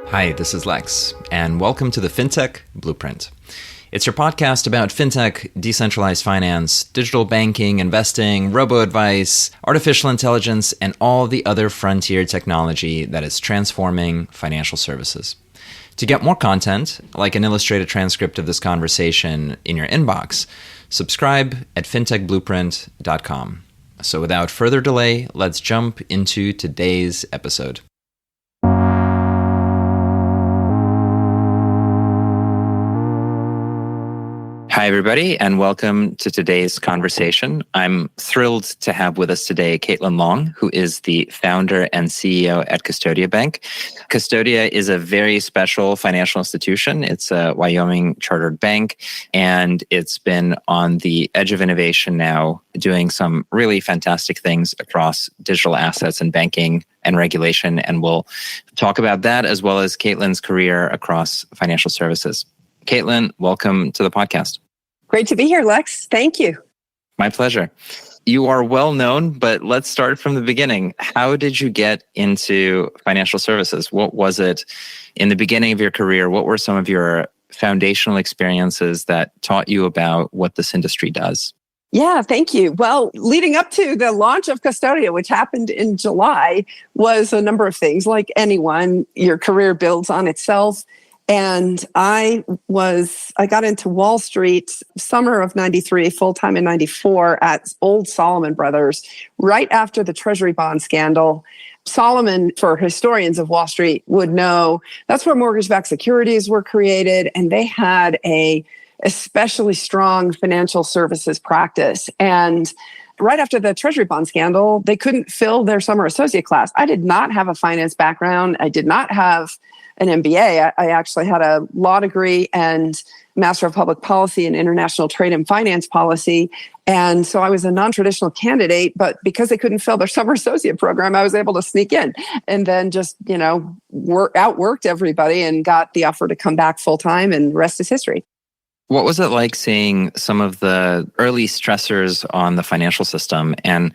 Hi, this is Lex, and welcome to the Fintech Blueprint. It's your podcast about fintech, decentralized finance, digital banking, investing, robo-advice, artificial intelligence, and all the other frontier technology that is transforming financial services. To get more content, like an illustrated transcript of this conversation in your inbox, subscribe at fintechblueprint.com. So without further delay, let's jump into today's episode. Hi, everybody, and welcome to today's conversation. I'm thrilled to have with us today Caitlin Long, who is the founder and CEO at Custodia Bank. Custodia is a very special financial institution. It's a Wyoming chartered bank, and it's been on the edge of innovation now, doing some really fantastic things across digital assets and banking and regulation. And we'll talk about that as well as Caitlin's career across financial services. Caitlin, welcome to the podcast. Great to be here, Lex. Thank you. My pleasure. You are well known, but let's start from the beginning. How did you get into financial services? What was it in the beginning of your career? What were some of your foundational experiences that taught you about what this industry does? Yeah, thank you. Well, leading up to the launch of Custodia, which happened in July, was a number of things. Like anyone, your career builds on itself. And I got into Wall Street summer of 93, full-time in 94 at old Salomon Brothers, right after the Treasury bond scandal. Salomon, for historians of Wall Street, would know that's where mortgage-backed securities were created, and they had a especially strong financial services practice. And right after the Treasury bond scandal, they couldn't fill their summer associate class. I did not have a finance background. I did not have an MBA. I actually had a law degree and Master of Public Policy and International Trade and Finance Policy. And so I was a non-traditional candidate, but because they couldn't fill their summer associate program, I was able to sneak in and then just, outworked everybody and got the offer to come back full time, and the rest is history. What was it like seeing some of the early stressors on the financial system, and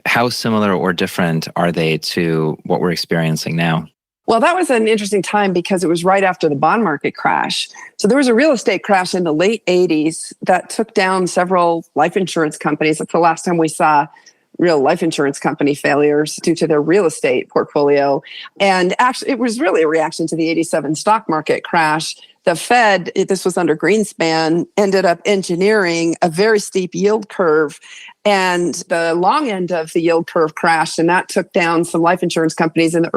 how similar or different are they to what we're experiencing now? Well, that was an interesting time because it was right after the bond market crash. So there was a real estate crash in the late 80s that took down several life insurance companies. That's the last time we saw real life insurance company failures due to their real estate portfolio. And actually, it was really a reaction to the 87 stock market crash. The Fed, this was under Greenspan, ended up engineering a very steep yield curve, and the long end of the yield curve crashed, and that took down some life insurance companies in the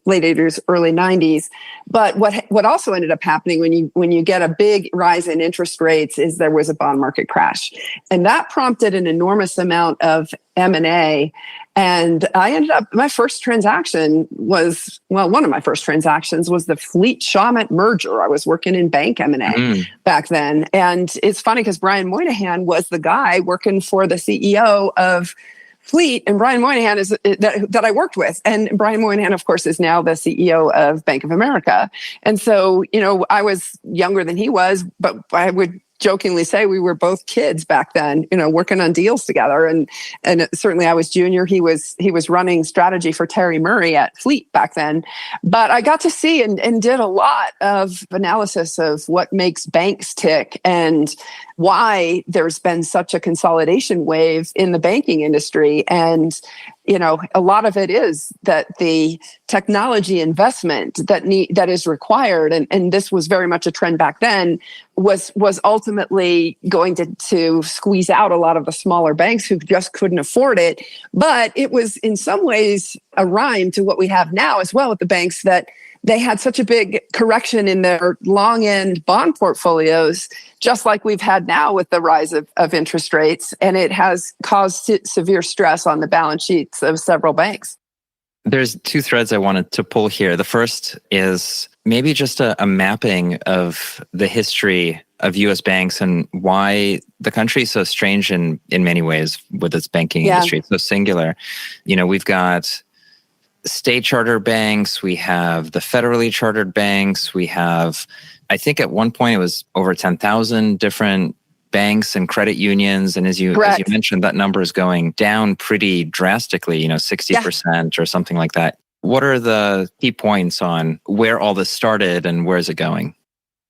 late 80s, early 90s. But what also ended up happening when you get a big rise in interest rates is there was a bond market crash, and that prompted an enormous amount of M&A. And I ended up, my first transaction was, one of my first transactions was the Fleet Shawmut merger. I was working in bank M&A back then. And it's funny because Brian Moynihan was the guy working for the CEO of Fleet, and Brian Moynihan is that I worked with. And Brian Moynihan, of course, is now the CEO of Bank of America. And so, I was younger than he was, but I would jokingly say we were both kids back then, working on deals together. And certainly I was junior. He was running strategy for Terry Murray at Fleet back then. But I got to see and did a lot of analysis of what makes banks tick and why there's been such a consolidation wave in the banking industry. And a lot of it is that the technology investment that is required, and this was very much a trend back then, was ultimately going to squeeze out a lot of the smaller banks who just couldn't afford it. But it was in some ways a rhyme to what we have now as well with the banks, that they had such a big correction in their long end bond portfolios, just like we've had now with the rise of interest rates. And it has caused severe stress on the balance sheets of several banks. There's two threads I wanted to pull here. The first is maybe just a mapping of the history of U.S. banks and why the country is so strange in many ways with its banking industry. It's so singular. We've got state charter banks, we have the federally chartered banks, we have, I think at one point it was over 10,000 different banks and credit unions. And as you mentioned, that number is going down pretty drastically, 60% or something like that. What are the key points on where all this started and where is it going?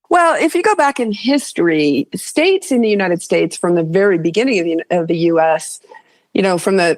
Well, if you go back in history, states in the United States from the very beginning of the U.S., from the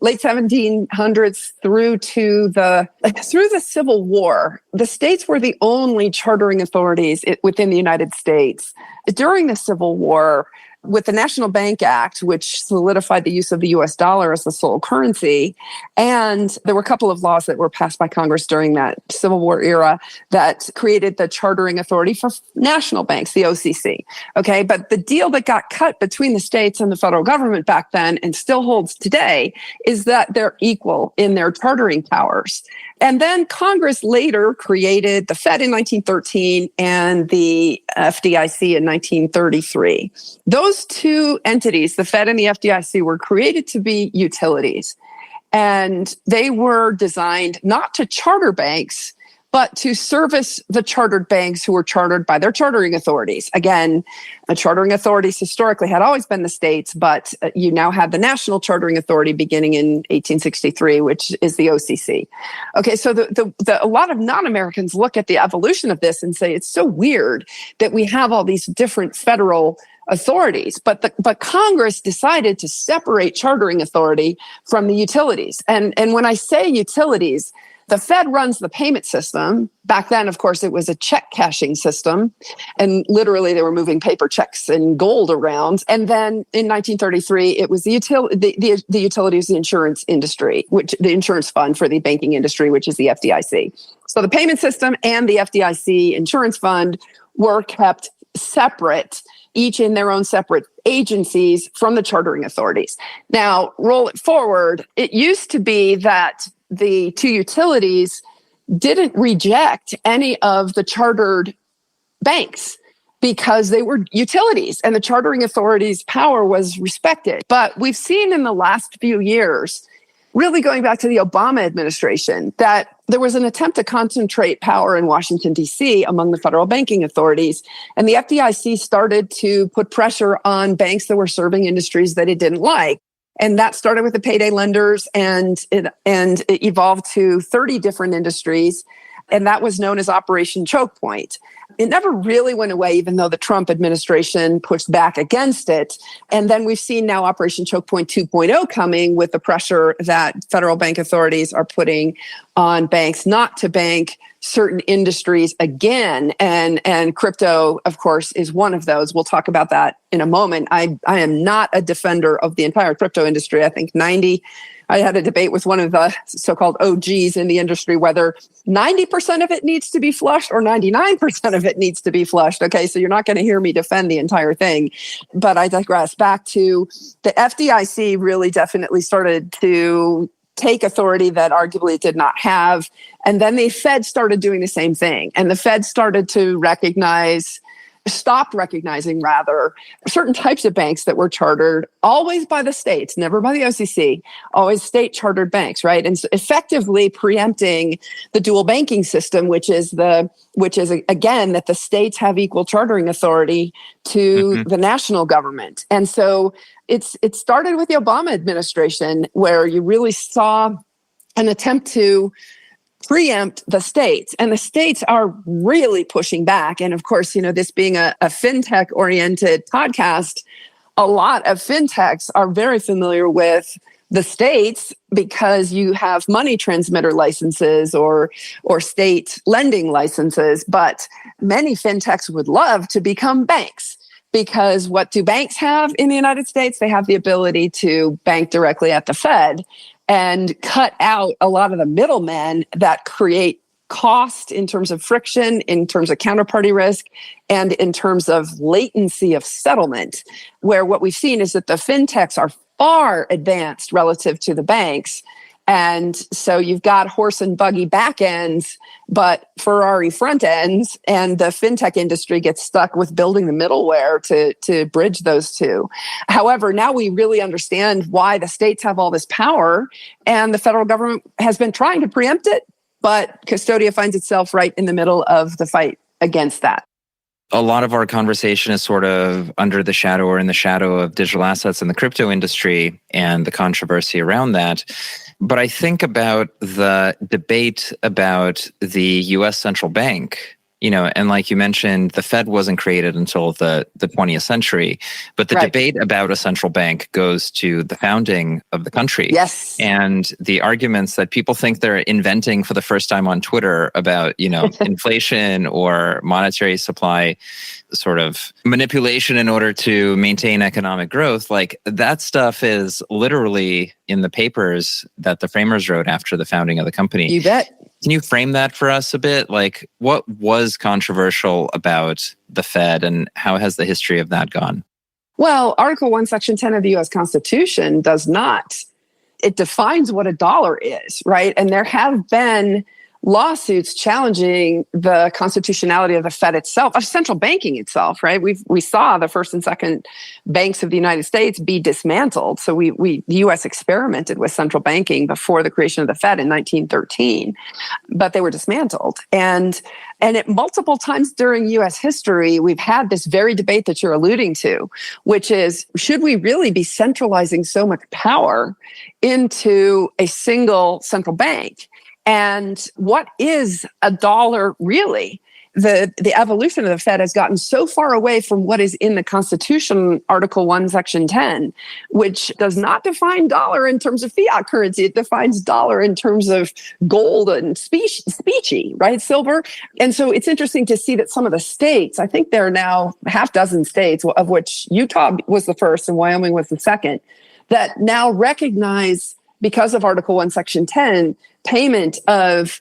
late 1700s through the Civil War, the states were the only chartering authorities within the United States. During the Civil War, with the National Bank Act, which solidified the use of the US dollar as the sole currency, and there were a couple of laws that were passed by Congress during that Civil War era that created the chartering authority for national banks, the OCC. Okay, but the deal that got cut between the states and the federal government back then and still holds today is that they're equal in their chartering powers. And then Congress later created the Fed in 1913 and the FDIC in 1933. Those two entities, the Fed and the FDIC, were created to be utilities. And they were designed not to charter banks, but to service the chartered banks who were chartered by their chartering authorities. Again, the chartering authorities historically had always been the states, but you now have the National Chartering Authority beginning in 1863, which is the OCC. Okay, so a lot of non-Americans look at the evolution of this and say, it's so weird that we have all these different federal authorities, but Congress decided to separate chartering authority from the utilities. And when I say utilities, the Fed runs the payment system. Back then, of course, it was a check cashing system. And literally, they were moving paper checks and gold around. And then in 1933, it was the utilities, the insurance industry, which the insurance fund for the banking industry, which is the FDIC. So the payment system and the FDIC insurance fund were kept separate, each in their own separate agencies from the chartering authorities. Now, roll it forward. It used to be that the two utilities didn't reject any of the chartered banks because they were utilities and the chartering authority's power was respected. But we've seen in the last few years, really going back to the Obama administration, that there was an attempt to concentrate power in Washington, D.C. among the federal banking authorities. And the FDIC started to put pressure on banks that were serving industries that it didn't like. And that started with the payday lenders and it evolved to 30 different industries. And that was known as Operation Choke Point. It never really went away, even though the Trump administration pushed back against it. And then we've seen now Operation Choke Point 2.0 coming with the pressure that federal bank authorities are putting on banks not to bank certain industries again. And crypto, of course, is one of those. We'll talk about that in a moment. I am not a defender of the entire crypto industry. I think I had a debate with one of the so-called OGs in the industry, whether 90% of it needs to be flushed or 99% of it needs to be flushed. Okay, so you're not going to hear me defend the entire thing. But I digress. Back to the FDIC really definitely started to take authority that arguably it did not have. And then the Fed started doing the same thing. And the Fed started to stopped recognizing certain types of banks that were chartered always by the states, never by the OCC, always state chartered banks, right? And so effectively preempting the dual banking system, which is again that the states have equal chartering authority to the national government. And so it started with the Obama administration, where you really saw an attempt to preempt the states, and the states are really pushing back. And of course, this being a fintech oriented podcast, a lot of fintechs are very familiar with the states because you have money transmitter licenses or state lending licenses. But many fintechs would love to become banks. Because what do banks have in the United States? They have the ability to bank directly at the Fed and cut out a lot of the middlemen that create cost in terms of friction, in terms of counterparty risk, and in terms of latency of settlement, where what we've seen is that the fintechs are far advanced relative to the banks. And so you've got horse and buggy back ends, but Ferrari front ends, and the fintech industry gets stuck with building the middleware to bridge those two. However, now we really understand why the states have all this power, and the federal government has been trying to preempt it, but Custodia finds itself right in the middle of the fight against that. a lot of our conversation is sort of under the shadow or in the shadow of digital assets in the crypto industry and the controversy around that. But I think about the debate about the US central bank, and like you mentioned, the Fed wasn't created until the 20th century, but the debate about a central bank goes to the founding of the country. Yes. And the arguments that people think they're inventing for the first time on Twitter about, inflation or monetary supply sort of manipulation in order to maintain economic growth, like that stuff is literally in the papers that the framers wrote after the founding of the company. You bet. Can you frame that for us a bit? Like, what was controversial about the Fed and how has the history of that gone? Well, Article 1, Section 10 of the U.S. Constitution does not. It defines what a dollar is, right? And there have been lawsuits challenging the constitutionality of the Fed itself, of central banking itself, right? We saw the first and second banks of the United States be dismantled. So the U.S. experimented with central banking before the creation of the Fed in 1913, but they were dismantled. And it multiple times during U.S. history, we've had this very debate that you're alluding to, which is, should we really be centralizing so much power into a single central bank? And what is a dollar really? The evolution of the Fed has gotten so far away from what is in the Constitution, Article 1, Section 10, which does not define dollar in terms of fiat currency. It defines dollar in terms of gold and specie, right? Silver. And so it's interesting to see that some of the states, I think there are now half dozen states, of which Utah was the first and Wyoming was the second, that now recognize, because of Article 1, Section 10, payment of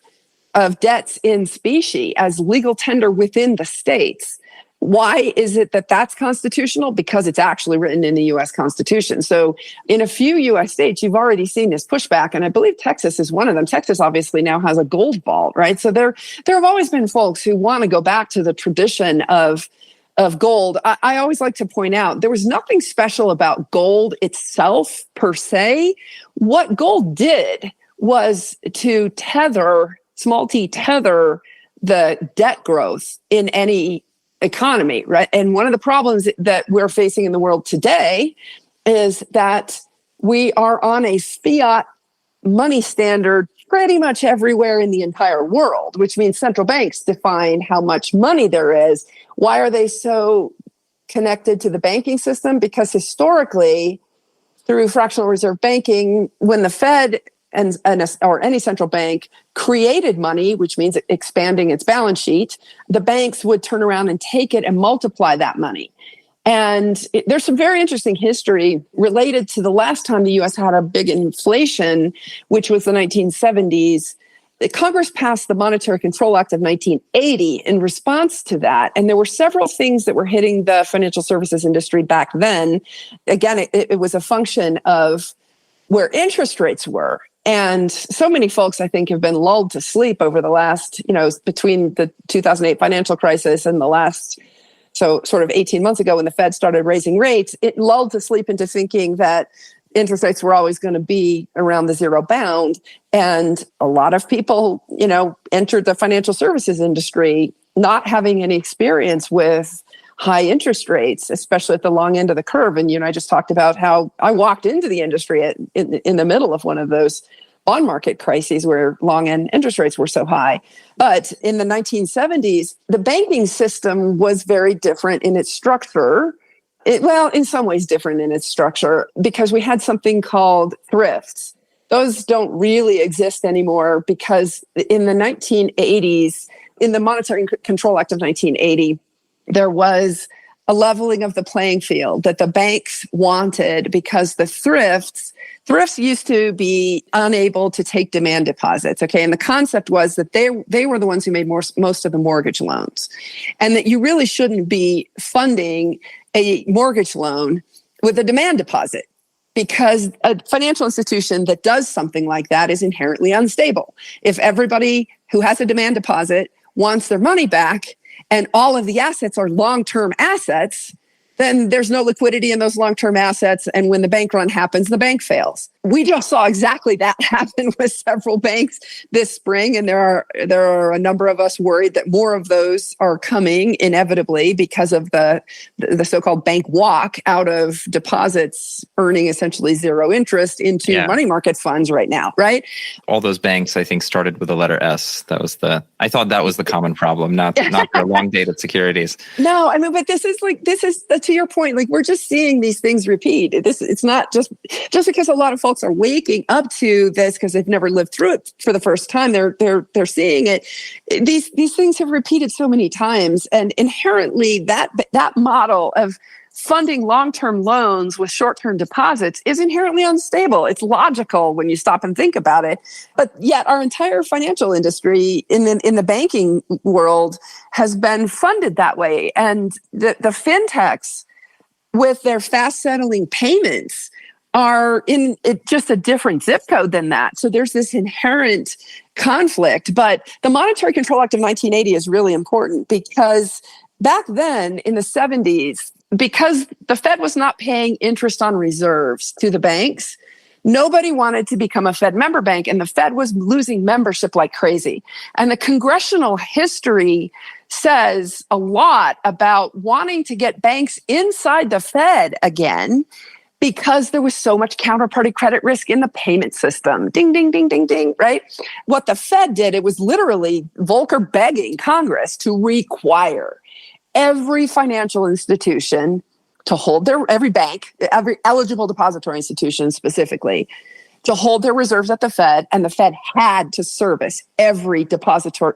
debts in specie as legal tender within the states. Why is it that that's constitutional? Because it's actually written in the U.S. Constitution. So in a few U.S. states, you've already seen this pushback, and I believe Texas is one of them. Texas obviously now has a gold vault, right? So there have always been folks who want to go back to the tradition of gold. I always like to point out there was nothing special about gold itself per se. What gold did was to tether the debt growth in any economy, right? And one of the problems that we're facing in the world today is that we are on a fiat money standard pretty much everywhere in the entire world, which means central banks define how much money there is. Why are they so connected to the banking system? Because historically, through fractional reserve banking, when the Fed or any central bank created money, which means expanding its balance sheet, the banks would turn around and take it and multiply that money. And there's some very interesting history related to the last time the U.S. had a big inflation, which was the 1970s. Congress passed the Monetary Control Act of 1980 in response to that. And there were several things that were hitting the financial services industry back then. Again, it was a function of where interest rates were. And so many folks, I think, have been lulled to sleep over the last, between the 2008 financial crisis and the last, so sort of 18 months ago when the Fed started raising rates, it lulled to sleep into thinking that interest rates were always going to be around the zero bound. And a lot of people, entered the financial services industry not having any experience with high interest rates, especially at the long end of the curve. And, I just talked about how I walked into the industry in the middle of one of those bond market crises where long end interest rates were so high. But in the 1970s, the banking system was very different in its structure. In some ways different in its structure, because we had something called thrifts. Those don't really exist anymore because in the 1980s, in the Monetary Control Act of 1980, there was a leveling of the playing field that the banks wanted because the thrifts used to be unable to take demand deposits. Okay. And the concept was that they were the ones who made most of the mortgage loans, and that you really shouldn't be funding a mortgage loan with a demand deposit, because a financial institution that does something like that is inherently unstable. If everybody who has a demand deposit wants their money back and all of the assets are long-term assets, then there's no liquidity in those long-term assets. And when the bank run happens, the bank fails. We just saw exactly that happen with several banks this spring. And there are a number of us worried that more of those are coming inevitably because of the so-called bank walk out of deposits earning essentially zero interest into money market funds right now, right? All those banks, I think, started with the letter S. I thought that was the common problem, not their long-dated securities. No, I mean, but this is to your point, like we're just seeing these things repeat. It's not just because a lot of folks are waking up to this because they've never lived through it for the first time. They're seeing it. These things have repeated so many times, and inherently that model of funding long-term loans with short-term deposits is inherently unstable. It's logical when you stop and think about it. But yet our entire financial industry in the banking world has been funded that way. And the fintechs with their fast settling payments are in just a different zip code than that. So there's this inherent conflict. But the Monetary Control Act of 1980 is really important because back then in the 70s, because the Fed was not paying interest on reserves to the banks, nobody wanted to become a Fed member bank, and the Fed was losing membership like crazy. And the congressional history says a lot about wanting to get banks inside the Fed again because there was so much counterparty credit risk in the payment system. Ding, ding, ding, ding, ding, right? What the Fed did, it was literally Volcker begging Congress to require every financial institution to hold every bank, every eligible depository institution specifically, to hold their reserves at the Fed, and the Fed had to service every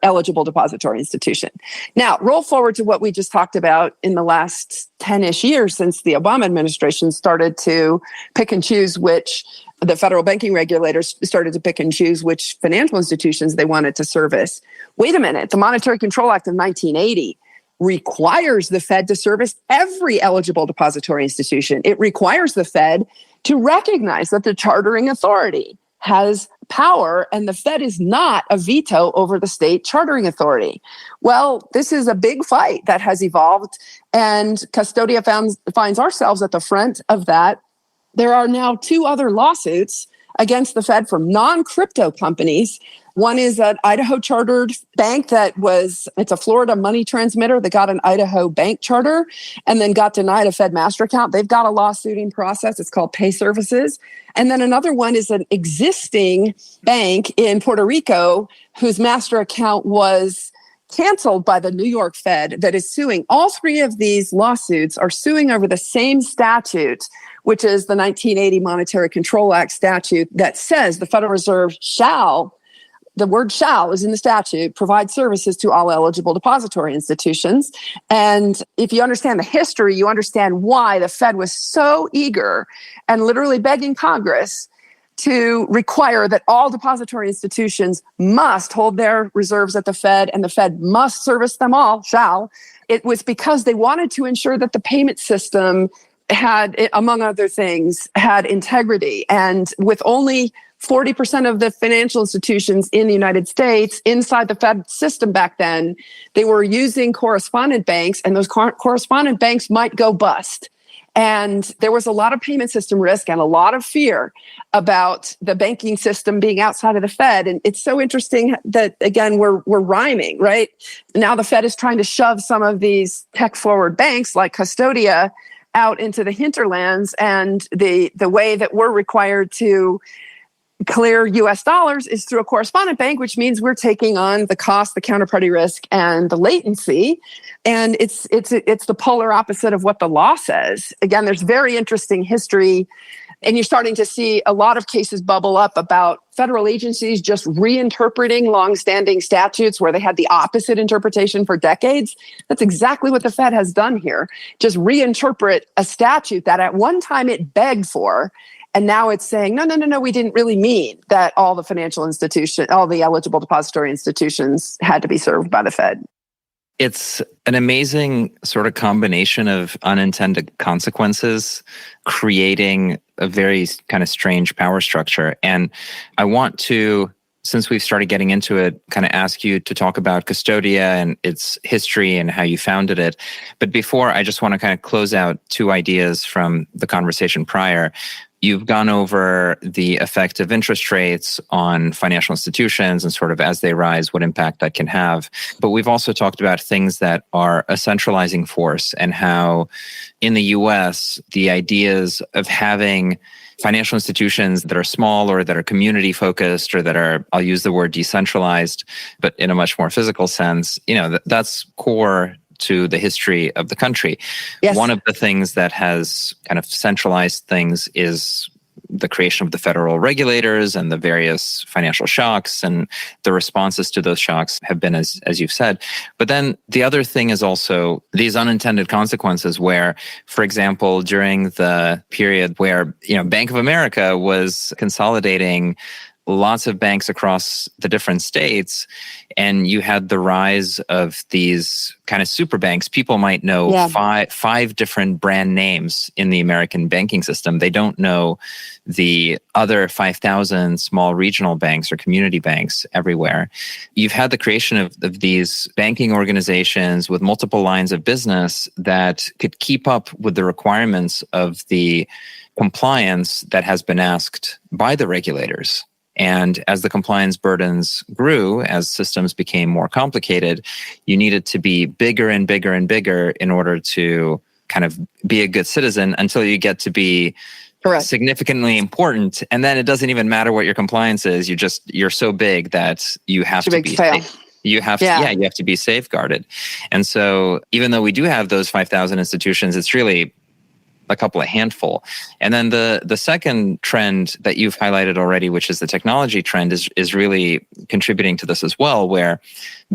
eligible depository institution. Now, roll forward to what we just talked about in the last 10-ish years since the Obama administration started to pick and choose the federal banking regulators started to pick and choose which financial institutions they wanted to service. Wait a minute, the Monetary Control Act of 1980 requires the Fed to service every eligible depository institution. It requires the Fed to recognize that the chartering authority has power and the Fed is not a veto over the state chartering authority. Well, this is a big fight that has evolved, and Custodia finds ourselves at the front of that. There are now 2 other lawsuits against the Fed from non-crypto companies. One is an Idaho chartered bank it's a Florida money transmitter that got an Idaho bank charter and then got denied a Fed master account. They've got a lawsuit in process. It's called Pay Services. And then another one is an existing bank in Puerto Rico whose master account was canceled by the New York Fed that is suing. All 3 of these lawsuits are suing over the same statute, which is the 1980 Monetary Control Act statute that says the Federal Reserve shall, the word shall is in the statute, provide services to all eligible depository institutions. And if you understand the history, you understand why the Fed was so eager and literally begging Congress to require that all depository institutions must hold their reserves at the Fed and the Fed must service them all, shall. It was because they wanted to ensure that the payment system had, among other things, had integrity. And with only 40% of the financial institutions in the United States inside the Fed system back then, they were using correspondent banks, and those correspondent banks might go bust. And there was a lot of payment system risk and a lot of fear about the banking system being outside of the Fed. And it's so interesting that, again, we're rhyming, right? Now the Fed is trying to shove some of these tech-forward banks like Custodia out into the hinterlands. And the way that we're required to clear US dollars is through a correspondent bank, which means we're taking on the cost, the counterparty risk, and the latency. And it's the polar opposite of what the law says. Again, there's very interesting history, and you're starting to see a lot of cases bubble up about federal agencies just reinterpreting longstanding statutes where they had the opposite interpretation for decades. That's exactly what the Fed has done here. Just reinterpret a statute that at one time it begged for, and now it's saying, no, we didn't really mean that all the financial institutions, all the eligible depository institutions had to be served by the Fed. It's an amazing sort of combination of unintended consequences, creating a very kind of strange power structure. And I want to since we've started getting into it, kind of ask you to talk about Custodia and its history and how you founded it. But before, I just want to kind of close out two ideas from the conversation prior. You've gone over the effect of interest rates on financial institutions and sort of as they rise, what impact that can have. But we've also talked about things that are a centralizing force and how in the US, the ideas of having financial institutions that are small or that are community focused or that are, I'll use the word decentralized, but in a much more physical sense, that's core to the history of the country. Yes. One of the things that has kind of centralized things is the creation of the federal regulators and the various financial shocks, and the responses to those shocks have been as you've said. But then the other thing is also these unintended consequences where, for example, during the period where, Bank of America was consolidating lots of banks across the different states, and you had the rise of these kind of super banks. People might know five different brand names in the American banking system. They don't know the other 5,000 small regional banks or community banks everywhere. You've had the creation of these banking organizations with multiple lines of business that could keep up with the requirements of the compliance that has been asked by the regulators. And as the compliance burdens grew, as systems became more complicated, you needed to be bigger and bigger and bigger in order to kind of be a good citizen until you get to be significantly important. And then it doesn't even matter what your compliance is. You're so big that you have to be safe. You have to be safeguarded. And so even though we do have those 5,000 institutions, it's really a couple of handful. And then the second trend that you've highlighted already, which is the technology trend, is really contributing to this as well, where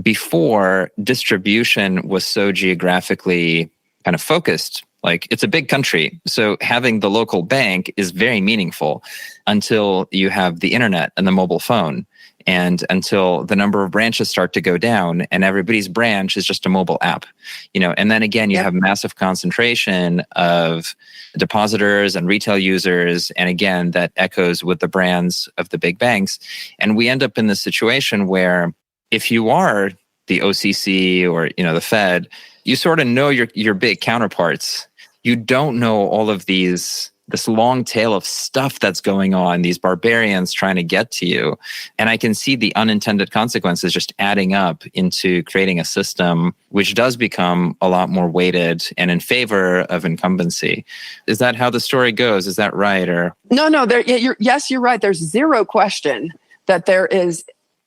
before distribution was so geographically kind of focused. Like, it's a big country, so having the local bank is very meaningful until you have the internet and the mobile phone, and until the number of branches start to go down and everybody's branch is just a mobile app. And then again, you have massive concentration of depositors and retail users, and again, that echoes with the brands of the big banks. And we end up in this situation where if you are the OCC or the Fed, you sort of know your big counterparts. You don't know all of this long tail of stuff that's going on, these barbarians trying to get to you. And I can see the unintended consequences just adding up into creating a system which does become a lot more weighted and in favor of incumbency. Is that how the story goes? Is that right? Or No, you're right. There's zero question that there is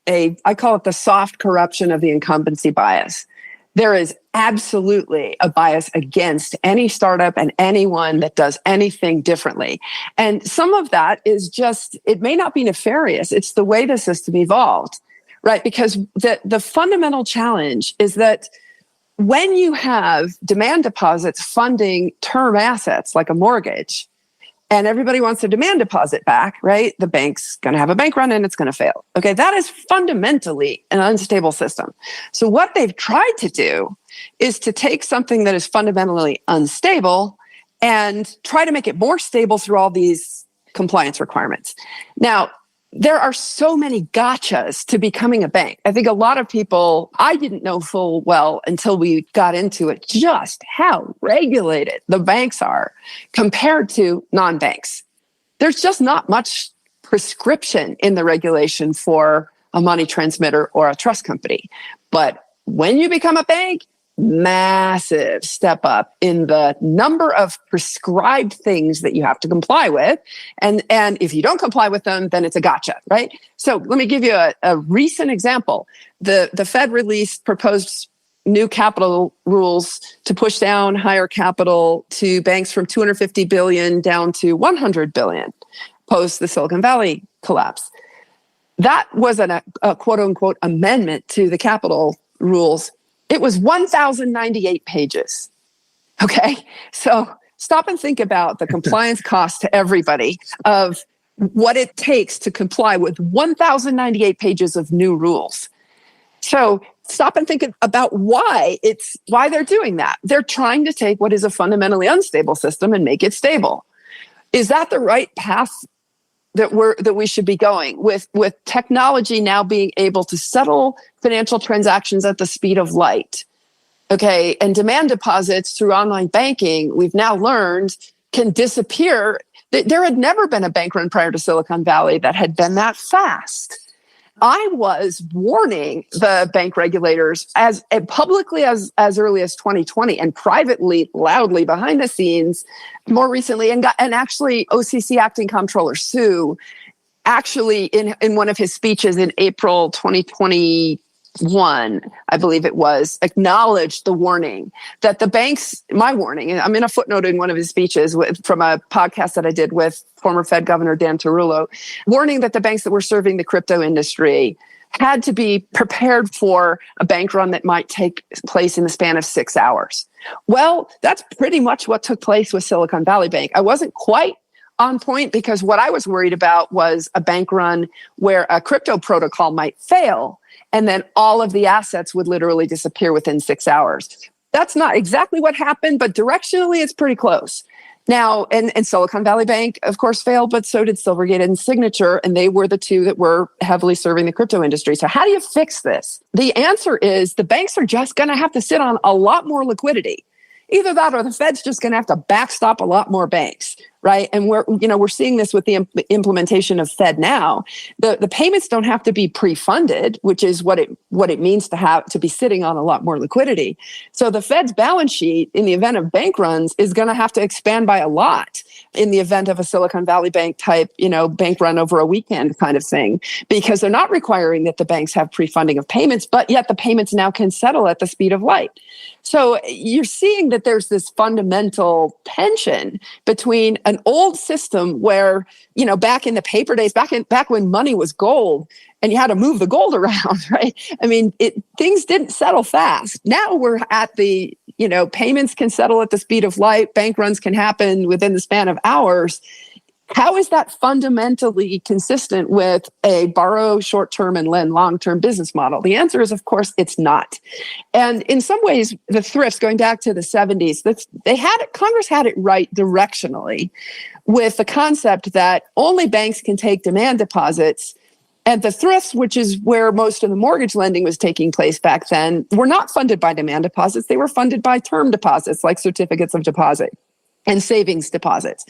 I call it the soft corruption of the incumbency bias. There is absolutely a bias against any startup and anyone that does anything differently. And some of that is just, it may not be nefarious. It's the way the system evolved, right? Because the fundamental challenge is that when you have demand deposits funding term assets like a mortgage, and everybody wants their demand deposit back, right? The bank's going to have a bank run and it's going to fail. Okay, that is fundamentally an unstable system. So what they've tried to do is to take something that is fundamentally unstable and try to make it more stable through all these compliance requirements. Now, there are so many gotchas to becoming a bank. I think a lot of people, I didn't know full well until we got into it, just how regulated the banks are compared to non-banks. There's just not much prescription in the regulation for a money transmitter or a trust company. But when you become a bank, massive step up in the number of prescribed things that you have to comply with. And if you don't comply with them, then it's a gotcha, right? So let me give you a recent example. The Fed released proposed new capital rules to push down higher capital to banks from 250 billion down to 100 billion post the Silicon Valley collapse. That was a quote unquote amendment to the capital rules. It was 1,098 pages. Okay. So stop and think about the compliance cost to everybody of what it takes to comply with 1,098 pages of new rules. So stop and think about why they're doing that. They're trying to take what is a fundamentally unstable system and make it stable. Is that the right path that we should be going with technology now being able to settle financial transactions at the speed of light. Okay, and demand deposits through online banking, we've now learned, can disappear. There had never been a bank run prior to Silicon Valley that had been that fast. I was warning the bank regulators as publicly as early as 2020 and privately, loudly behind the scenes more recently, and actually OCC acting comptroller Sue actually in one of his speeches in April 2021, I believe it was, acknowledged the warning that the banks, my warning, and I'm in a footnote in one of his speeches from a podcast that I did with former Fed Governor Dan Tarullo, warning that the banks that were serving the crypto industry had to be prepared for a bank run that might take place in the span of 6 hours. Well, that's pretty much what took place with Silicon Valley Bank. I wasn't quite on point because what I was worried about was a bank run where a crypto protocol might fail and then all of the assets would literally disappear within 6 hours. That's not exactly what happened, but directionally it's pretty close. Now, and Silicon Valley Bank, of course, failed, but so did Silvergate and Signature, and they were the two that were heavily serving the crypto industry. So how do you fix this? The answer is the banks are just going to have to sit on a lot more liquidity. Either that or the Fed's just going to have to backstop a lot more banks, right? And we're seeing this with the implementation of Fed now. The payments don't have to be pre-funded, which is what it means to be sitting on a lot more liquidity. So the Fed's balance sheet in the event of bank runs is going to have to expand by a lot in the event of a Silicon Valley Bank type, bank run over a weekend kind of thing, because they're not requiring that the banks have pre-funding of payments, but yet the payments now can settle at the speed of light. So you're seeing that there's this fundamental tension between an old system where, back in the paper days, back when money was gold and you had to move the gold around, right? I mean, things didn't settle fast. Now we're at the, payments can settle at the speed of light. Bank runs can happen within the span of hours. How is that fundamentally consistent with a borrow short-term and lend long-term business model? The answer is, of course, it's not. And in some ways, the thrifts, going back to the 70s, Congress had it right directionally with the concept that only banks can take demand deposits. And the thrifts, which is where most of the mortgage lending was taking place back then, were not funded by demand deposits. They were funded by term deposits like certificates of deposit and savings deposits.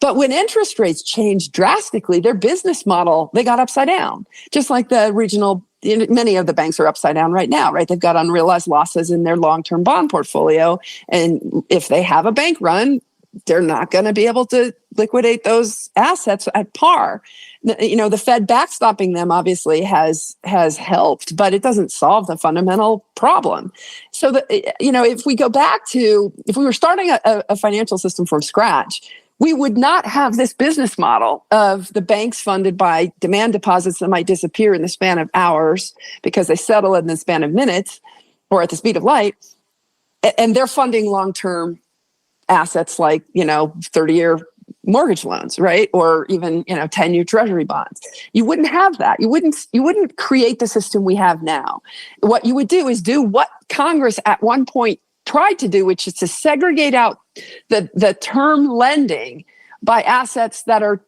But when interest rates changed drastically, their business model, they got upside down. Just like the regional, many of the banks are upside down right now, right? They've got unrealized losses in their long-term bond portfolio. And if they have a bank run, they're not going to be able to liquidate those assets at par. The Fed backstopping them obviously has helped, but it doesn't solve the fundamental problem. So, if we go back to, if we were starting a financial system from scratch, we would not have this business model of the banks funded by demand deposits that might disappear in the span of hours because they settle in the span of minutes or at the speed of light. And they're funding long-term assets like, 30-year mortgage loans, right? Or even, 10-year treasury bonds. You wouldn't have that. You wouldn't create the system we have now. What you would do is do what Congress at one point tried to do, which is to segregate out the term lending by assets that are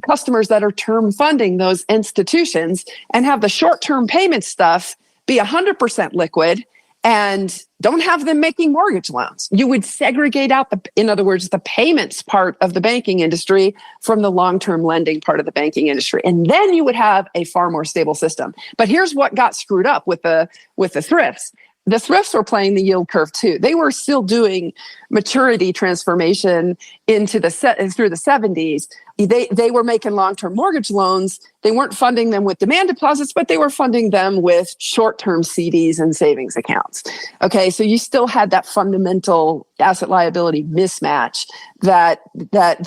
customers that are term funding those institutions, and have the short-term payment stuff be 100% liquid and don't have them making mortgage loans. You would segregate out in other words, the payments part of the banking industry from the long-term lending part of the banking industry. And then you would have a far more stable system. But here's what got screwed up with the thrifts. The thrifts were playing the yield curve too. They were still doing maturity transformation through the 70s. They were making long-term mortgage loans. They weren't funding them with demand deposits, but they were funding them with short-term CDs and savings accounts. Okay, so you still had that fundamental asset liability mismatch that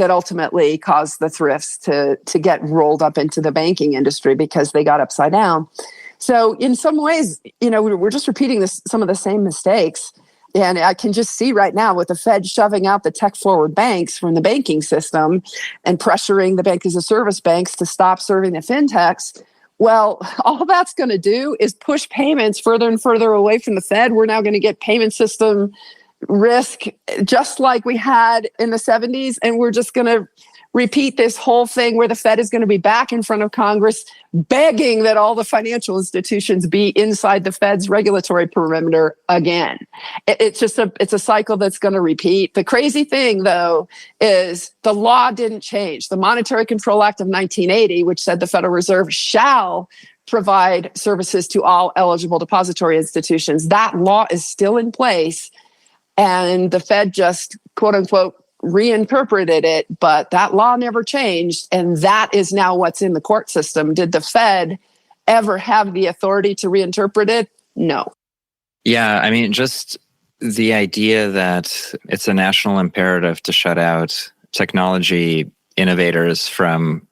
ultimately caused the thrifts to get rolled up into the banking industry because they got upside down. So in some ways, we're just repeating some of the same mistakes. And I can just see right now with the Fed shoving out the tech-forward banks from the banking system and pressuring the bank-as-a-service banks to stop serving the fintechs. Well, all that's going to do is push payments further and further away from the Fed. We're now going to get payment system risk just like we had in the 70s. And we're repeat this whole thing where the Fed is going to be back in front of Congress begging that all the financial institutions be inside the Fed's regulatory perimeter again. It's a cycle that's going to repeat. The crazy thing, though, is the law didn't change. The Monetary Control Act of 1980, which said the Federal Reserve shall provide services to all eligible depository institutions, that law is still in place. And the Fed just, quote unquote, reinterpreted it, but that law never changed. And that is now what's in the court system. Did the Fed ever have the authority to reinterpret it? No. Yeah, I mean, just the idea that it's a national imperative to shut out technology innovators from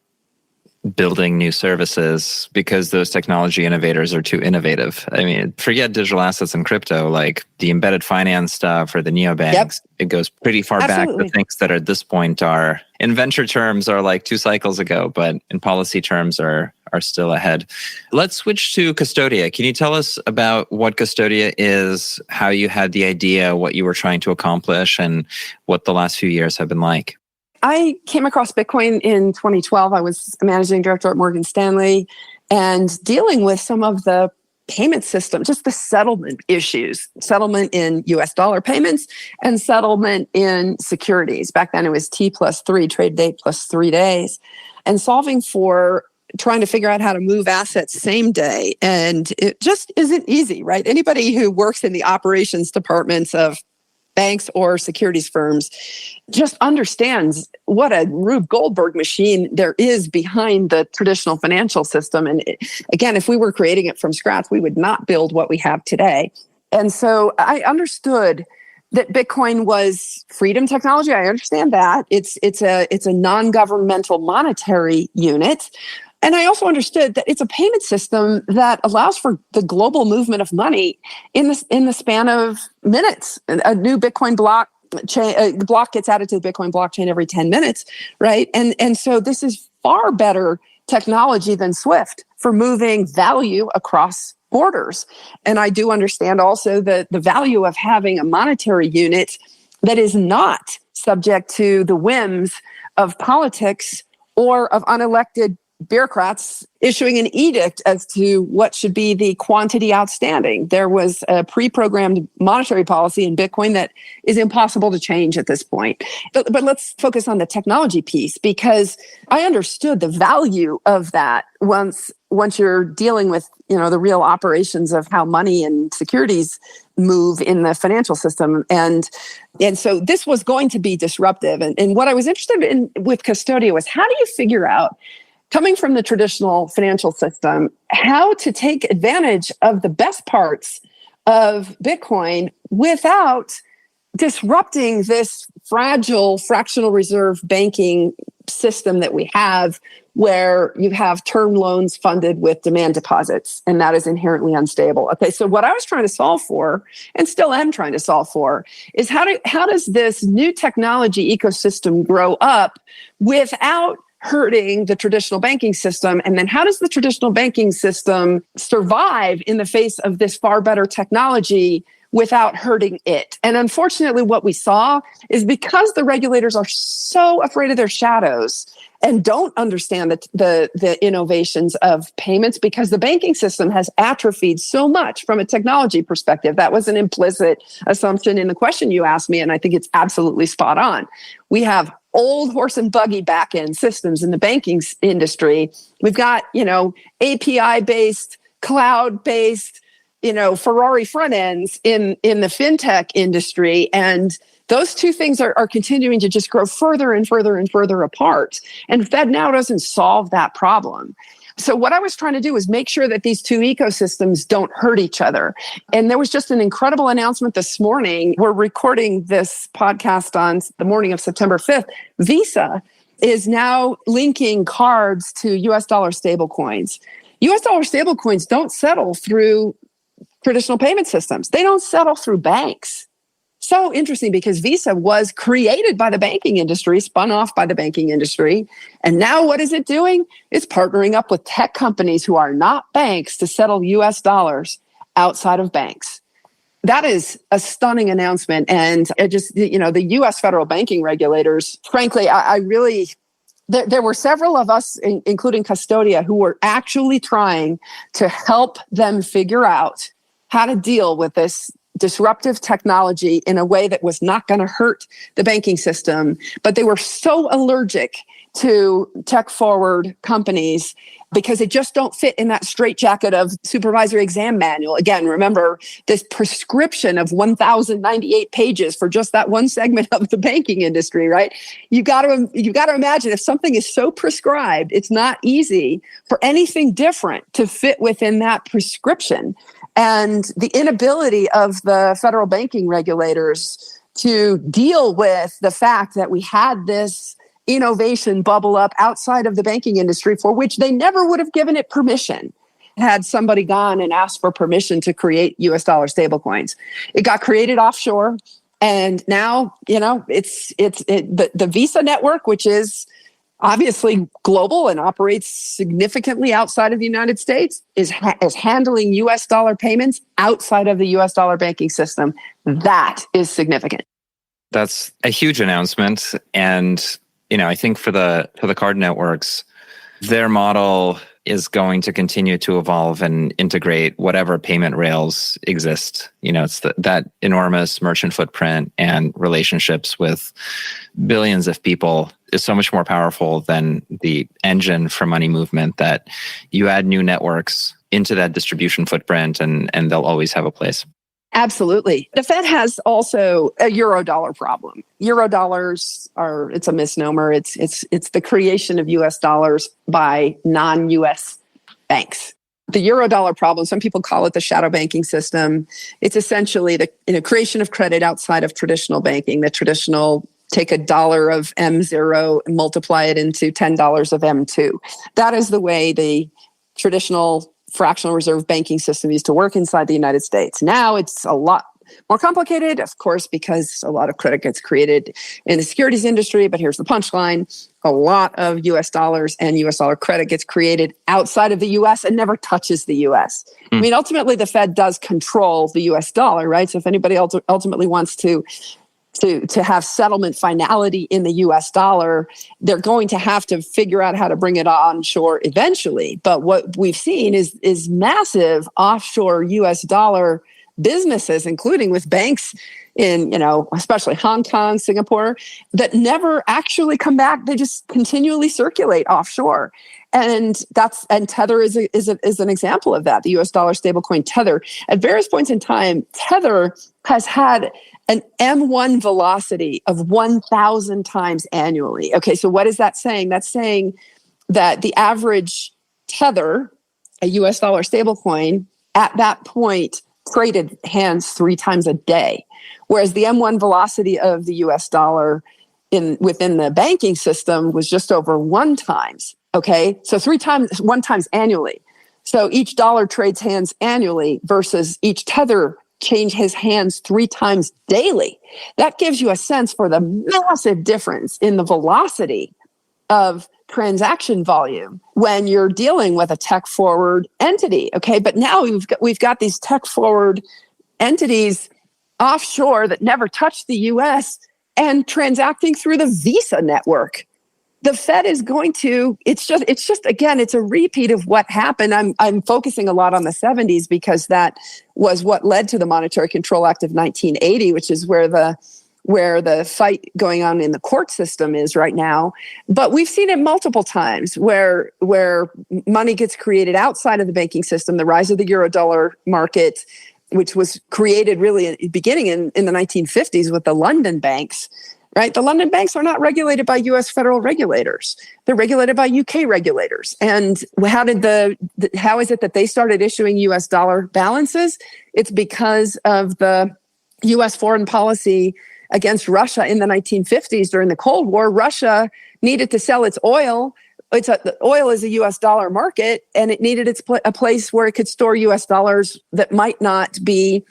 building new services because those technology innovators are too innovative. I mean, forget digital assets and crypto, like the embedded finance stuff or the neobanks. Yep. It goes pretty far Absolutely. back to things that at this point are, in venture terms, are like 2 cycles ago, but in policy terms are still ahead. Let's switch to Custodia. Can you tell us about what Custodia is, how you had the idea, what you were trying to accomplish, and what the last few years have been like? I came across Bitcoin in 2012. I was a managing director at Morgan Stanley and dealing with some of the payment system, just the settlement issues, settlement in US dollar payments and settlement in securities. Back then it was T+3, trade date plus 3 days, and solving for trying to figure out how to move assets same day. And it just isn't easy, right? Anybody who works in the operations departments of banks or securities firms just understands what a Rube Goldberg machine there is behind the traditional financial system. And again, if we were creating it from scratch, we would not build what we have today. And so I understood that Bitcoin was freedom technology. I understand that. It's a non-governmental monetary unit. And I also understood that it's a payment system that allows for the global movement of money in the span of minutes. A new Bitcoin block gets added to the Bitcoin blockchain every 10 minutes, right? And so this is far better technology than SWIFT for moving value across borders. And I do understand also the value of having a monetary unit that is not subject to the whims of politics or of unelected bureaucrats issuing an edict as to what should be the quantity outstanding. There was a pre-programmed monetary policy in Bitcoin that is impossible to change at this point. But let's focus on the technology piece, because I understood the value of that once you're dealing with, the real operations of how money and securities move in the financial system. And so this was going to be disruptive. And what I was interested in with Custodia was, how do you figure out, coming from the traditional financial system, how to take advantage of the best parts of Bitcoin without disrupting this fragile fractional reserve banking system that we have, where you have term loans funded with demand deposits, and that is inherently unstable. Okay, so what I was trying to solve for, and still am trying to solve for, is how does this new technology ecosystem grow up without hurting the traditional banking system? And then how does the traditional banking system survive in the face of this far better technology without hurting it? And unfortunately, what we saw is, because the regulators are so afraid of their shadows and don't understand the innovations of payments, because the banking system has atrophied so much from a technology perspective. That was an implicit assumption in the question you asked me, and I think it's absolutely spot on. We have old horse and buggy back-end systems in the banking industry. We've got, API-based, cloud-based, Ferrari front ends in the fintech industry. And those two things are continuing to just grow further and further and further apart. And FedNow doesn't solve that problem. So what I was trying to do was make sure that these two ecosystems don't hurt each other. And there was just an incredible announcement this morning. We're recording this podcast on the morning of September 5th. Visa is now linking cards to US dollar stablecoins. US dollar stablecoins don't settle through traditional payment systems. They don't settle through banks. So interesting, because Visa was created by the banking industry, spun off by the banking industry. And now what is it doing? It's partnering up with tech companies who are not banks to settle US dollars outside of banks. That is a stunning announcement. And it just, the US federal banking regulators, frankly, I really There were several of us, including Custodia, who were actually trying to help them figure out how to deal with this disruptive technology in a way that was not going to hurt the banking system. But they were so allergic to tech-forward companies because they just don't fit in that straitjacket of supervisory exam manual. Again, remember this prescription of 1,098 pages for just that one segment of the banking industry, right? You got to imagine if something is so prescribed, it's not easy for anything different to fit within that prescription. And the inability of the federal banking regulators to deal with the fact that we had this innovation bubble up outside of the banking industry for which they never would have given it permission had somebody gone and asked for permission to create US dollar stablecoins. It got created offshore, and now, the Visa network, which is obviously global and operates significantly outside of the United States, is handling US dollar payments outside of the US dollar banking system. That is significant. That's a huge announcement. And I think for the card networks, their model is going to continue to evolve and integrate whatever payment rails exist. It's that enormous merchant footprint and relationships with billions of people is so much more powerful than the engine for money movement, that you add new networks into that distribution footprint and they'll always have a place. Absolutely. The Fed has also a Eurodollar problem. Eurodollars it's a misnomer. It's the creation of US dollars by non-US banks. The Eurodollar problem, some people call it the shadow banking system. It's essentially the creation of credit outside of traditional banking, the traditional take $1 of M0 and multiply it into $10 of M2. That is the way the traditional fractional reserve banking system used to work inside the United States. Now it's a lot more complicated, of course, because a lot of credit gets created in the securities industry. But here's the punchline. A lot of US dollars and US dollar credit gets created outside of the US and never touches the US. I mean, ultimately, the Fed does control the US dollar, right? So if anybody ultimately wants to have settlement finality in the US dollar, they're going to have to figure out how to bring it onshore eventually. But what we've seen is massive offshore US dollar businesses, including with banks in, especially Hong Kong, Singapore, that never actually come back. They just continually circulate offshore. And Tether is an example of that. The US dollar stablecoin Tether. At various points in time, Tether has had an M1 velocity of 1,000 times annually. Okay, so what is that saying? That's saying that the average Tether, a US dollar stablecoin, at that point traded hands 3 times a day, whereas the M1 velocity of the US dollar within the banking system was just over 1 times. Okay, so 1 times annually. So each dollar trades hands annually versus each Tether change his hands 3 times daily. That gives you a sense for the massive difference in the velocity of transaction volume when you're dealing with a tech-forward entity. Okay, but now we've got these tech-forward entities offshore that never touch the US and transacting through the Visa network. The Fed is going to, it's just again, it's a repeat of what happened. I'm focusing a lot on the 70s because that was what led to the Monetary Control Act of 1980, which is where the fight going on in the court system is right now. But we've seen it multiple times where money gets created outside of the banking system, the rise of the Eurodollar market, which was created really beginning in the 1950s with the London banks. Right? The London banks are not regulated by U.S. federal regulators. They're regulated by UK regulators. And how is it that they started issuing U.S. dollar balances? It's because of the U.S. foreign policy against Russia in the 1950s during the Cold War. Russia needed to sell its oil. Oil is a U.S. dollar market, and it needed a place where it could store U.S. dollars that might not be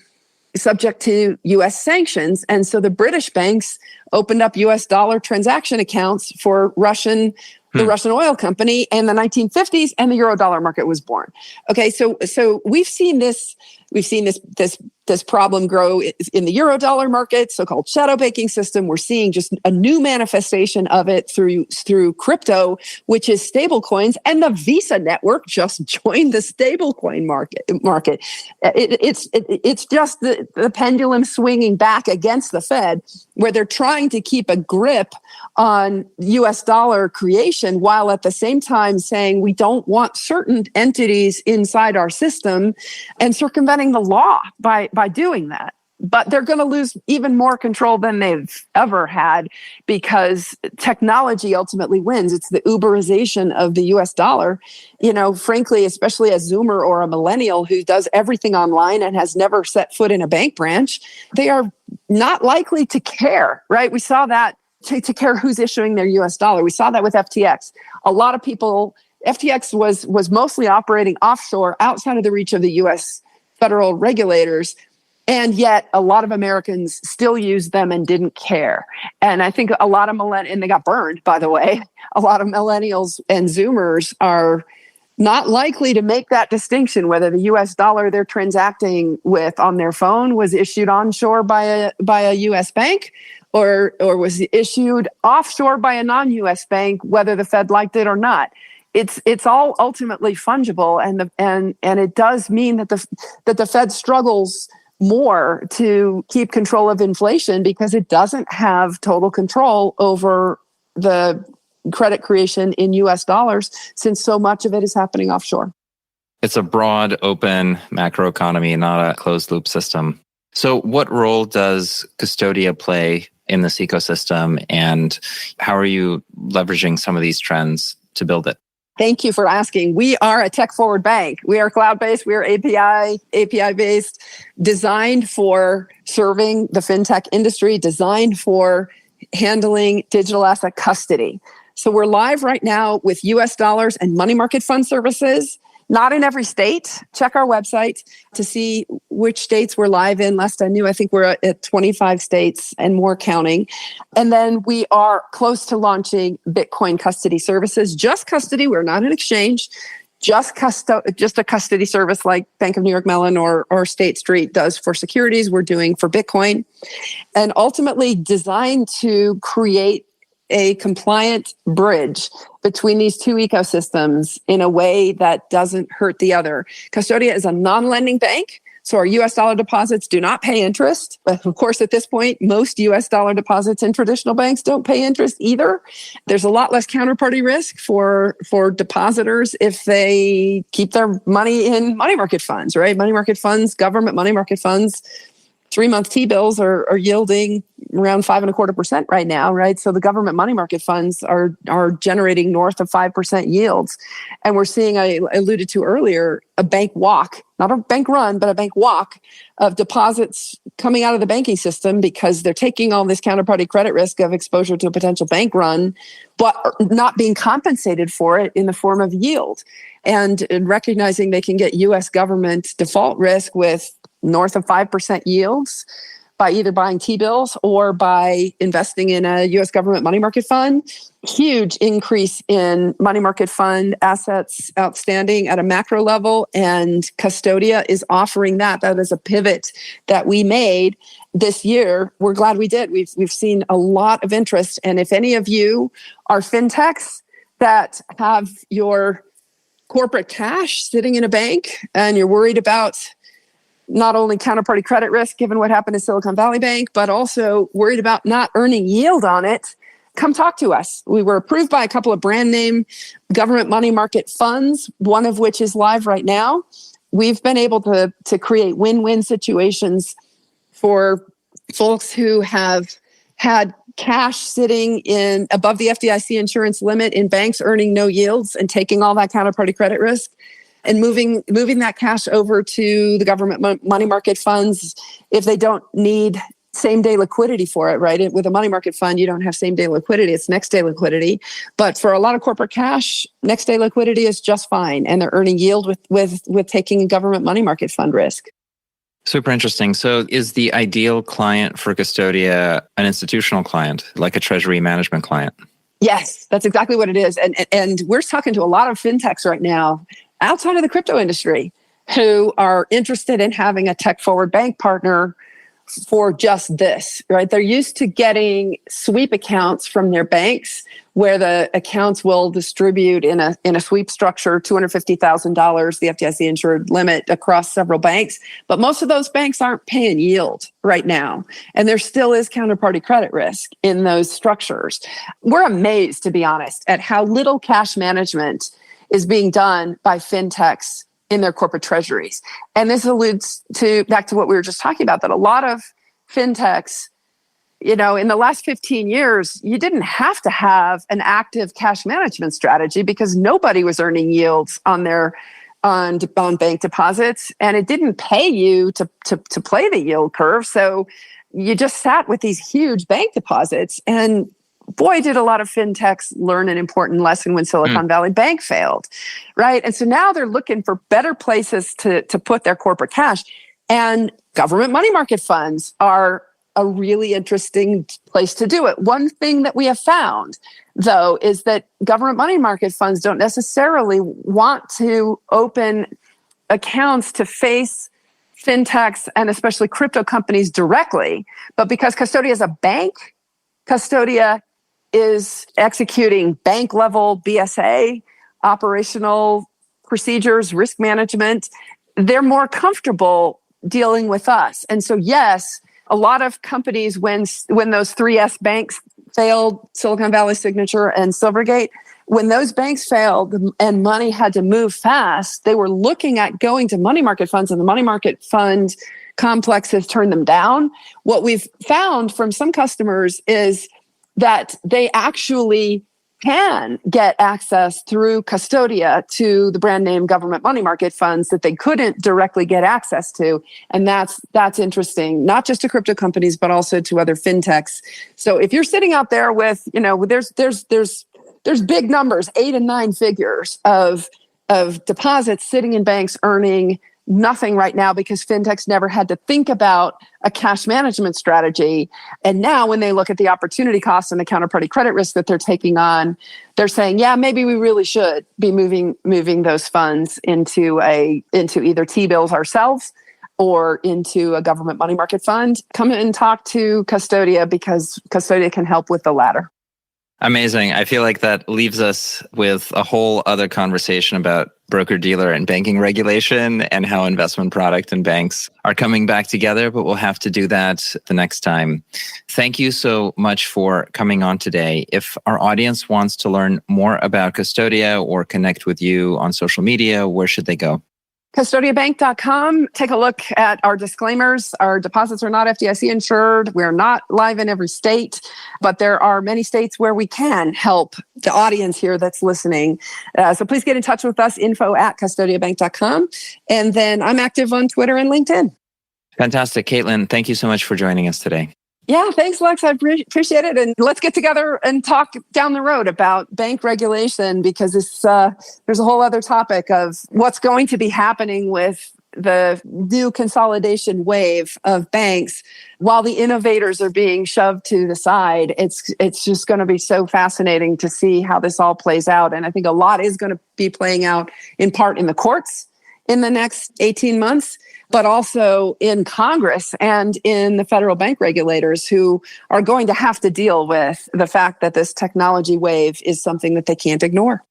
subject to U.S. sanctions. And so the British banks opened up U.S. dollar transaction accounts for the Russian oil company in the 1950s, and the Eurodollar market was born. Okay, so we've seen this We've seen this problem grow in the Eurodollar market, so-called shadow banking system. We're seeing just a new manifestation of it through crypto, which is stablecoins, and the Visa network just joined the stablecoin market. It's just the pendulum swinging back against the Fed, where they're trying to keep a grip on U.S. dollar creation while at the same time saying we don't want certain entities inside our system and circumventing the law by doing that. But they're going to lose even more control than they've ever had because technology ultimately wins. It's the Uberization of the US dollar. Frankly, especially a Zoomer or a millennial who does everything online and has never set foot in a bank branch, they are not likely to care, right? We saw that to care who's issuing their US dollar. We saw that with FTX. A lot of people, FTX was mostly operating offshore outside of the reach of the US federal regulators. And yet a lot of Americans still use them and didn't care. And I think a lot of and they got burned, by the way. A lot of millennials and Zoomers are not likely to make that distinction, whether the US dollar they're transacting with on their phone was issued onshore by a US bank or was issued offshore by a non-US bank, whether the Fed liked it or not. It's all ultimately fungible, and it does mean that the Fed struggles more to keep control of inflation because it doesn't have total control over the credit creation in US dollars, since so much of it is happening offshore. It's a broad, open macroeconomy, not a closed loop system. So what role does Custodia play in this ecosystem, and how are you leveraging some of these trends to build it? Thank you for asking. We are a tech-forward bank. We are cloud-based. We are API-based, designed for serving the fintech industry, designed for handling digital asset custody. So we're live right now with US dollars and money market fund services. Not in every state. Check our website to see which states we're live in. Last I knew, I think we're at 25 states and more counting. And then we are close to launching Bitcoin custody services. Just custody. We're not an exchange. Just a custody service like Bank of New York Mellon or State Street does for securities. We're doing for Bitcoin. And ultimately designed to create a compliant bridge between these two ecosystems in a way that doesn't hurt the other. Custodia is a non-lending bank, so our US dollar deposits do not pay interest. But of course, at this point, most US dollar deposits in traditional banks don't pay interest either. There's a lot less counterparty risk for depositors if they keep their money in money market funds, right? Money market funds, government money market funds, 3-month T-bills are yielding around 5.25% right now, right? So the government money market funds are generating north of 5% yields. And we're seeing, I alluded to earlier, a bank walk, not a bank run, but a bank walk of deposits coming out of the banking system because they're taking all this counterparty credit risk of exposure to a potential bank run, but not being compensated for it in the form of yield. And recognizing they can get U.S. government default risk with north of 5% yields by either buying T-bills or by investing in a U.S. government money market fund. Huge increase in money market fund assets outstanding at a macro level, and Custodia is offering that. That is a pivot that we made this year. We're glad we did. We've seen a lot of interest, and if any of you are fintechs that have your corporate cash sitting in a bank and you're worried about not only counterparty credit risk, given what happened to Silicon Valley Bank, but also worried about not earning yield on it, come talk to us. We were approved by a couple of brand name government money market funds, one of which is live right now. We've been able to create win-win situations for folks who have had cash sitting in above the FDIC insurance limit in banks earning no yields and taking all that counterparty credit risk, and moving that cash over to the government money market funds if they don't need same-day liquidity for it, right? With a money market fund, you don't have same-day liquidity. It's next-day liquidity. But for a lot of corporate cash, next-day liquidity is just fine, and they're earning yield with taking a government money market fund risk. Super interesting. So is the ideal client for Custodia an institutional client, like a treasury management client? Yes, that's exactly what it is. And we're talking to a lot of fintechs right now outside of the crypto industry. who are interested in having a tech-forward bank partner for just this, right? They're used to getting sweep accounts from their banks where the accounts will distribute in a sweep structure, $250,000, the FDIC insured limit across several banks. But most of those banks aren't paying yield right now. And there still is counterparty credit risk in those structures. We're amazed, to be honest, at how little cash management is being done by fintechs in their corporate treasuries. And this alludes back to what we were just talking about, that a lot of fintechs, in the last 15 years, you didn't have to have an active cash management strategy because nobody was earning yields on bank deposits, and it didn't pay you to play the yield curve. So you just sat with these huge bank deposits, and boy, did a lot of fintechs learn an important lesson when Silicon Valley Bank failed, right? And so now they're looking for better places to put their corporate cash. And government money market funds are a really interesting place to do it. One thing that we have found, though, is that government money market funds don't necessarily want to open accounts to face fintechs and especially crypto companies directly. But because Custodia is a bank, Custodia is executing bank-level BSA, operational procedures, risk management. They're more comfortable dealing with us. And so, yes, a lot of companies, when those 3S banks failed, Silicon Valley Signature and Silvergate, when those banks failed and money had to move fast, they were looking at going to money market funds, and the money market fund complexes turned them down. What we've found from some customers is that they actually can get access through Custodia to the brand name government money market funds that they couldn't directly get access to. And that's interesting, not just to crypto companies, but also to other fintechs. So if you're sitting out there with, there's big numbers, 8 and 9 figures of deposits sitting in banks earning nothing right now because fintechs never had to think about a cash management strategy. And now when they look at the opportunity costs and the counterparty credit risk that they're taking on, they're saying, yeah, maybe we really should be moving those funds into either T-bills ourselves or into a government money market fund. Come and talk to Custodia because Custodia can help with the latter. Amazing. I feel like that leaves us with a whole other conversation about broker-dealer and banking regulation and how investment product and banks are coming back together, but we'll have to do that the next time. Thank you so much for coming on today. If our audience wants to learn more about Custodia or connect with you on social media, where should they go? CustodiaBank.com. Take a look at our disclaimers. Our deposits are not FDIC insured. We're not live in every state, but there are many states where we can help the audience here that's listening. So please get in touch with us, info@CustodiaBank.com. And then I'm active on Twitter and LinkedIn. Fantastic. Caitlin, thank you so much for joining us today. Yeah, thanks, Lex. I appreciate it. And let's get together and talk down the road about bank regulation because there's a whole other topic of what's going to be happening with the new consolidation wave of banks while the innovators are being shoved to the side. It's just going to be so fascinating to see how this all plays out. And I think a lot is going to be playing out in part in the courts in the next 18 months. But also in Congress and in the federal bank regulators who are going to have to deal with the fact that this technology wave is something that they can't ignore.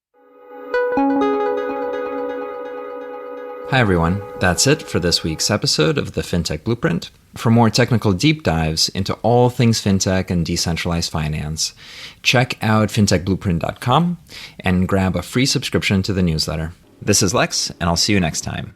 Hi, everyone. That's it for this week's episode of the FinTech Blueprint. For more technical deep dives into all things FinTech and decentralized finance, check out fintechblueprint.com and grab a free subscription to the newsletter. This is Lex, and I'll see you next time.